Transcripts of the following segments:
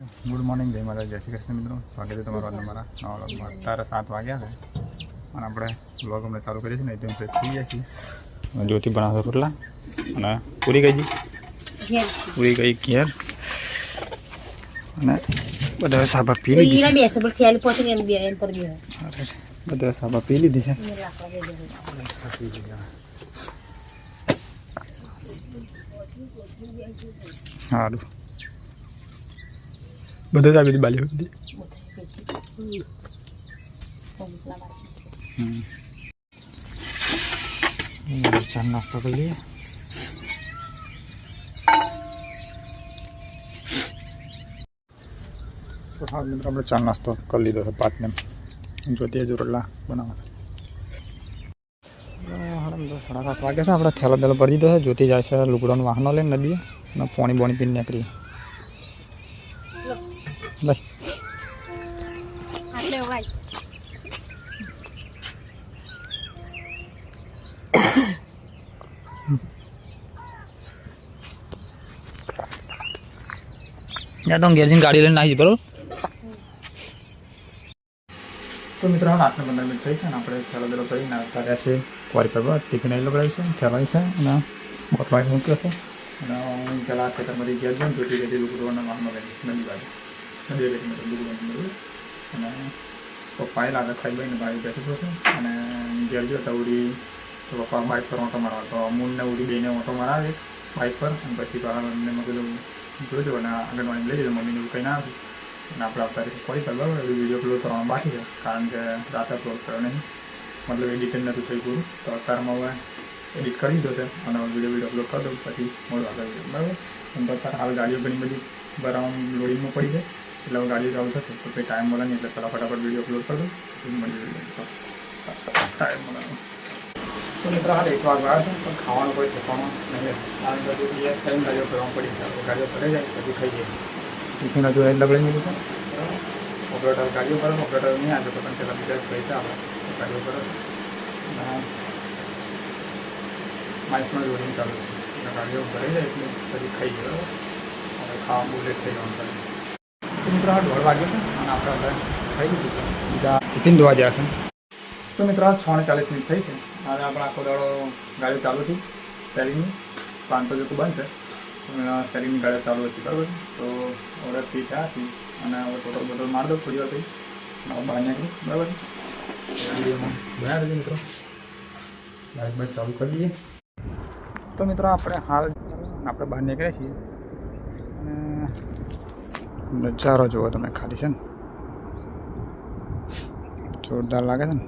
Good morning જય માતા જય શ્રી કૃષ્ણ મિત્રો, સ્વાગત છે તમારું અમારા નવા વ્લોગમાં। અત્યારે 7 વાગ્યા છે અને આપણે વ્લોગ અમને ચાલુ કરીએ છીએ ને એકદમ ફ્રેશ થઈ ગયા છીએ। જ્યોતિ બનાવશે રોટલા અને પૂરી કઈ પૂરી કઈ ઘેર અને બધા સાબા પી લીધી બધા સાબા પી લીધી છે। સારું બધા જ આવી હતી બાલી બધી ચા નાસ્તો કરી લઈએ। તો હા મિત્રો આપણે ચા નાસ્તો કરી લીધો છે 5 ને જોતી હજુ રોટલા બનાવવા છે। 7:30 વાગે છે આપણે થેલો બેલો ભરી દીધો છે। જોતી જાય છે લુગડાનું વાહનો લઈને નદીએ અને પાણી બોણી પીને નીકળીએ। લઈ યા તો ઘેર ગાડી લઈને આવી બરાબર। તો મિત્રો હાલ 8 ને 15 મિનિટ થઈ છે ને આપણે થેલો બેલો કરીને આવતા છે ક્વારી પર ટિફિન આવી લગાવ્યું છે થેલાઈ છે અને બોટલ મૂક્યો છે અને હું પેલા ખેતરમાંથી ગયા જાઉં જોતી જતી લુગડોના વાહનો લઈ નદી બાજુ નદી લુગડો અને પપ્પાએ લાગે ખાઈ ભાઈને ગાડી બેઠો છે અને ઘેર ગયો તો ઉડી તો પપ્પા બાઇક પર ઓટો મારવા તો અમૂલને ઉડી બેને ઓટો મરાવે બાઇક પર અને પછી પાછા મેં કીધું જોજો અને આંગણવાડી લઈ જજો મમ્મીને એવું કંઈ ના આવ્યું અને આપણે આવતા ફરી પર બરાબર વિડીયો અપલોડ કરવાનું બાકી છે કારણ કે રાતે અપલોડ કર્યો નહીં મતલબ એડિટ નથી થઈ પૂરું તો અત્યારમાં હવે એડિટ કરી દીધો છે અને વિડીયો અપલોડ કરી દઉં પછી મોડું આગળ બરાબર। અને તો અત્યારે હાલ ગાડીઓ ઘણી બધી બરાબર લોડિંગમાં પડી છે એટલે હવે ગાડીઓ ચાલુ થશે તો કંઈ ટાઈમ મળે નહીં એટલે પહેલાં ફટાફટ વિડીયો અપલોડ કરી દઉં મળી ટાઈમ મળે તો મિત્રો હાલ 1 વાગ આવ્યો છે પણ ખાવાનું કોઈ ઠેકાણું નહીં કારણ કે બધું થઈને ગાડીઓ કરવાનું પડી જાય ગાડીઓ કરે જાય પછી ખાઈ જાય ટિફિન હજુ એ લગડી લીધું છે ઓપરેટર ગાડીઓ કરે ઓપરેટર નહીં આવે તો પણ પહેલાં બીજા પૈસા આપણે ગાડીઓ કરે અને માઇસમાં લોડિંગ ચાલુ છે એટલે ગાડીઓ ભરાઈ જાય એટલે પછી ખાઈ જાય બરાબર હવે ખાવા બહુ લેટ થઈ જવાનું કરે તો મિત્રો આ 1:30 વાગ્યો છે અને આપણે હવે ખાઈ લીધું છે બીજા ટિફિન ધોવા ગયા છે। તો મિત્રો આ 6:40 મિનિટ થઈ છે અને આપણે આખો દાડો ગાડીઓ ચાલુ હતી સેલિંગની 5 જતું બંધ છે સેલિંગની ગાડીઓ ચાલુ હતી બરાબર। તો ઓર્ડર ફ્રી થયા છીએ અને હવે ટોટલ બોટલ મારી દો થોડી વાર થઈ બહાર નીકળી બરાબર બનાવી દેજો મિત્રો લાઈટ બાઈટ ચાલુ કરી દઈએ। તો મિત્રો આપણે હાલ આપણે બહાર નીકળ્યા છીએ અને નજારો જુઓ તમે ખાલી છે ને જોરદાર લાગે છે ને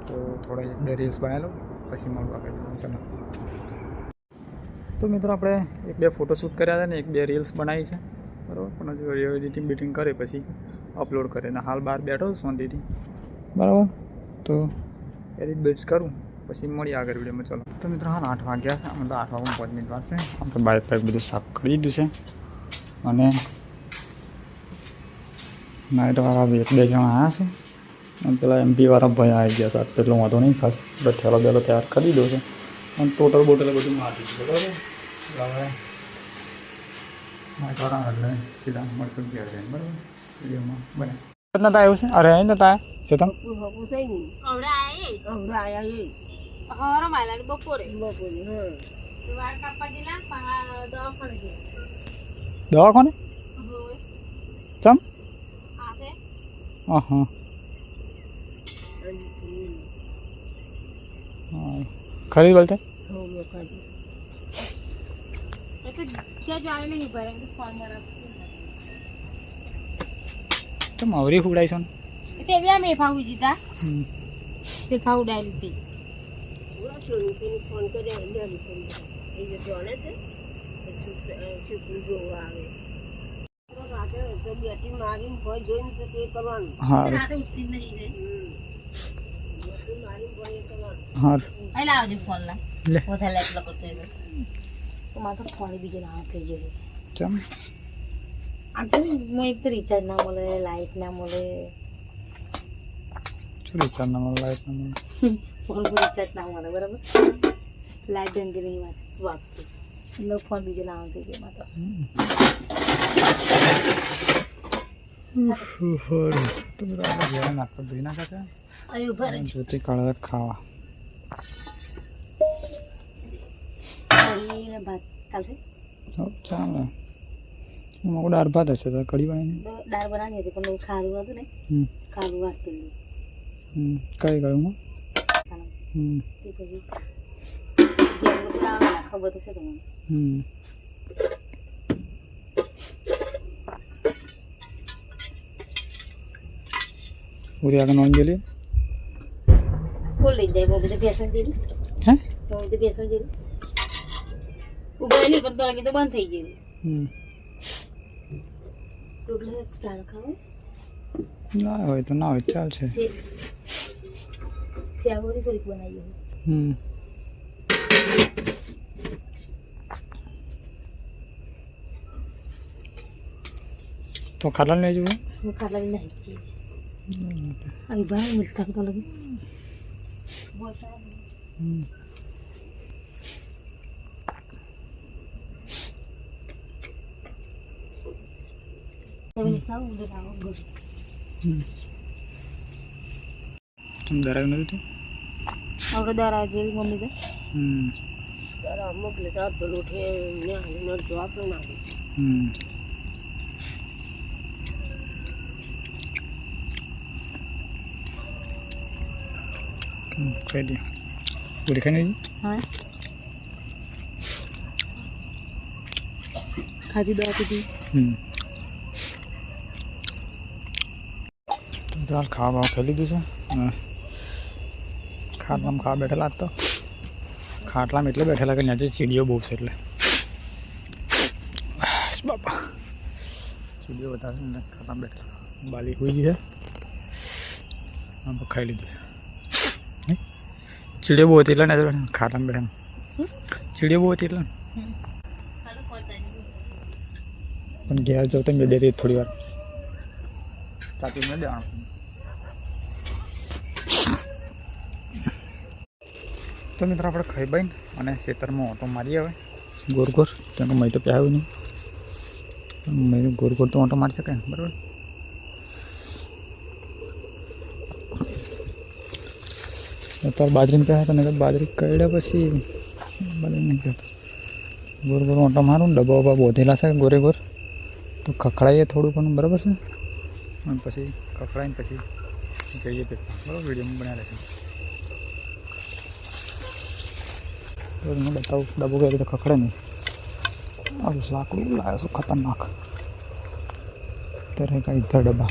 તો થોડા 1-2 રીલ્સ બનાવી લો પછી મળવા આગળ ચાલો। તો મિત્રો આપણે 1-2 ફોટોશૂટ કર્યા હતા ને 1-2 રીલ્સ બનાવી છે બરાબર પણ હજુ એડિટિંગ બીટિંગ કરે પછી અપલોડ કરે ને હાલ બહાર બેઠો શાંતિથી બરાબર તો એડિટ બેડિટ કરું પછી મળીએ આગળ વિડીયોમાં ચાલો। તો મિત્રો હાલ 8 વાગ્યા છે આમ તો 8 વાગ્યા 5 મિનિટ વાર છે આપણે બાઇક બાઇક બધું સાફ કરી દીધું છે અને નાઇટવાળા 1-2 જણા આવ્યા છે અને પેલા MP વાળા ભાઈ આવી ગયા સાત એટલો વાંધો નહીં ખાસ એટલે થેલો બેલો તૈયાર કરી દીધો છે અને ટોટલ બોટલ બધું મારી દીધું બરાબર। હવે નાઇટવાળા એટલે સીધા મળશું ઘેર જઈને બરાબર વિડીયોમાં બને નતા આવ્યું છે અરે અહીં નતા સેતમ દવાખાને ચમ હા खरीद बोलते तो मावरी उड़ाई सोन ते व्या मे फाऊ जीता ते फाऊ डालती पूरा छोरी को फोन करे ले फोन ए जे जोने से चुप जो आवे तो राते तो बेटी मारी कोई जोइन से ते करवान हां राते उठती नहीं है बेटी मारी कोई करवान हां आई लाओ दे फोन ला ले वो थले ला करते हैं तो माथा फोन बीजे ना થઈ જાય ચમ આજે મો એક તો રિચાર્જ ના મળે લાઈટ ના મળે રિચાર્જ ના મળે લાઈટ ના મળે ફોન પર રિચાર્જ ના મળે બરાબર લાઈટ બંધ કરી વાત लोग फोन भी जला दे माता તો મિત્રો આપણે ઘેર નાખો ધોઈ નાખે છે અહીં ઉભા રહે જ્યોતિ કાઢે ખાવા કઢી ને ભાત ચાલશે ચાલે એમાં દાળ ભાત હશે તો કઢી બનાવીને દાળ બનાવી હતી પણ ખારું હતું ને ખારું વાટતું કઈ ગયું તે પછી ઘેરનું આવે ખબર તો છે તમને પૂરી આગળ નોંધ ગયેલી ફૂલ લઈ જાય બહુ બધે બેસન જેલી હે બહુ બધે બેસન જેલી ઉગાયેલી પણ તો લાગી તો બંધ થઈ ગયેલી રોટલા ચાર ખાવ ના હોય તો ના હોય ચાલશે સેવરી સોરી બનાવી તો ખાલા લઈ જવું હું ખાલા નહીં અહીં બહાર મિલતા તો લગી તમે દરાવી નથી તું આપણે દરા જેવી મમ્મી તો દરા મોકલે તો અડધો લોઠે અડધો આપણે નાખી ખાઈ દે પૂરી ખાઈ નહીં હા ખાધી દવા પીધી ચાલ ખાવા બાવા ખાઈ લીધું છે ખાટલામાં ખાવા બેઠેલા જ તો ખાટલામાં એટલે બેઠેલા કે નીચે ચીડીઓ બહુ છે એટલે બાપા ચીડીઓ વધારે ને ખાટલામાં બેઠેલા બાલી હોઈ છે ખાઈ લીધું ચીડીઓ બહુ હતી એટલે ને ખાટલામાં બેઠા ચીડીઓ બહુ હતી એટલે પણ ઘેર જવું તો મેં દેતી થોડી વાર ચાપી મેં દેવાનું તો મિત્રો આપણે ખાઈ બાઈને અને ખેતરમાં ઓટો મારી આવે ગોર ગોર કેમ કે મેં તો પ્યાયું નહીં મેં ગોર ગોર તો ઓટો મારી શકાય ને બરાબર અત્યારે બાજરીને પ્યા હતા ને બાજરી કઈડ્યા પછી બાજરી નહીં કહેતો ગોર ગોર ઓટો મારું ને ડબ્બા વબ્બા બોધેલા છે ગોરે ગોર તો ખખડાઈએ થોડું ઘણું બરાબર છે અને પછી ખખડાઈને પછી જઈએ પેટમાં બરાબર વિડીયોમાં બનાવી રહેશે હું બતાવું ડબ્બો કઈ રીતે ખખડે નહીં આ લાકડું લાવ્યો છું ખતરનાક तेरे का इधर डब्बा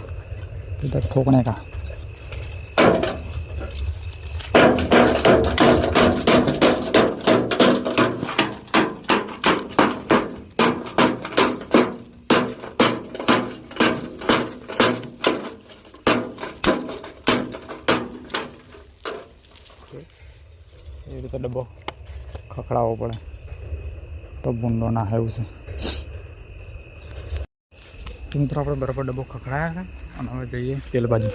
इधर ठोकने का ये રીતે ડબ્બો ખખડાવવો પડે તો ભૂંડો ના એવું છે તો મિત્રો આપણે બરાબર ડબ્બો ખખડાયા છે અને હવે જઈએ તેલ બાજુ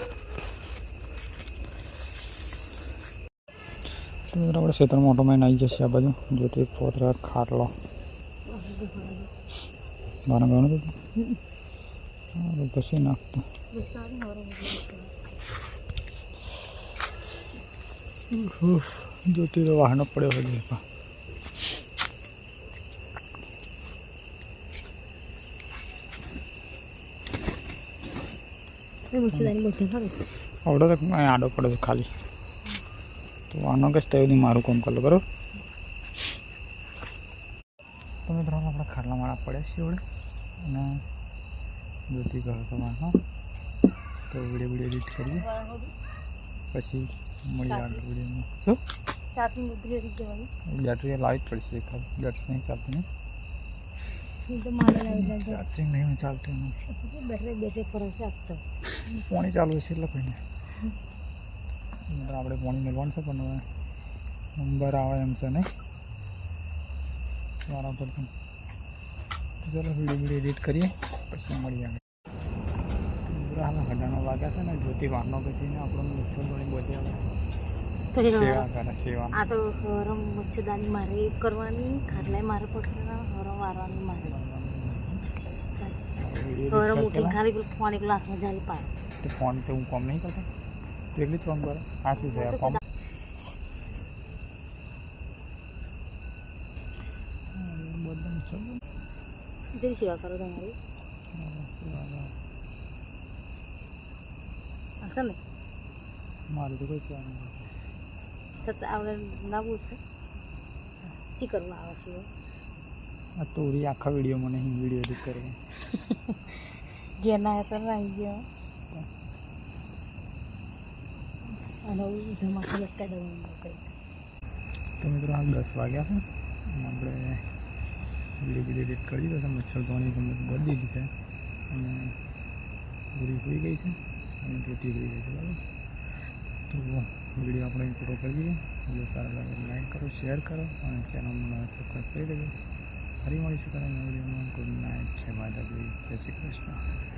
તો મિત્રો આપણે ખેતરમાં ઓટોમાં આવી જશે આ બાજુ જોતી પોતરા ખાટલો ગાણું ગાણું પછી નાખતો જોતી તો વાહનો પડ્યો હોય આવડો તો આડો પડે છે ખાલી તો આનો કે સ્ટેવની મારું કામ કરી લો બરાબર તો મિત્રો આપણે ખાટલા માળા પડ્યા છીએ આવડે અને જોતી કરો તો હા તો વિડીયો એડિટ કરીએ પછી મળી આગળ વિડીયોમાં શું બેટરી લાવી જ પડશે એકાદ બેટરી નહીં ચાલતી નહીં ચાર્જિંગ નહીં ચાલતું પાણી ચાલુ છે એટલે કોઈને આપણે પાણી મેળવાનું છે પણ હવે નંબર આવે એમ છે નહીં બરાબર ચાલો વિડીયો એડિટ કરીએ પછી મળી આવે હાલ હડાનો વાગ્યા છે ને જ્યોતિ વાહનો પછી ને આપણને મચ્છર ઘણી બધી આવે સેવા કરે સેવા આ તો હરમ મચ્છરદાની મારે કરવાની ખાટલાય મારે પકડવાના હરમ વારવાની મારે ઘર મુઠી ખાલી પેલું ફોન એક લાખમાં જાલી પાડે તે ફોન તે હું કોમ નહીં કરતો તો એટલી જ ફોન કરે આ શું છે આ કોમ બધું ચાલો તેરી સેવા કરો તમારી હશે ને મારું તો કોઈ સેવા નહીં છતાં આપણે ના બોલશે શી કરવું આવે છે આ તોરી આખા વિડીયોમાં નહીં વિડીયો એડિટ કરવો ઘેર ના તો આવી ગયો અને ધમાકા લગતા દવાનું કરી તો મિત્રો આ 10 વાગ્યા છે અને આપણે વિડીયો એડિટ કરી દીધો છે મચ્છર ધોવાની ગમત બધી દીધી છે અને પૂરી હોઈ ગઈ છે અને રોટી હોઈ ગઈ છે બરાબર તો વિડીયો આપણે પૂરો કરી દઈએ વિડીયો સારો લાગે લાઈક કરો શેર કરો અને ચેનલને સબસ્ક્રાઈબ કરી દેજો ફરી મળીશું કારણ વિડીયોમાં ગુડ નાઇટ જય માતાજી જય શ્રી કૃષ્ણ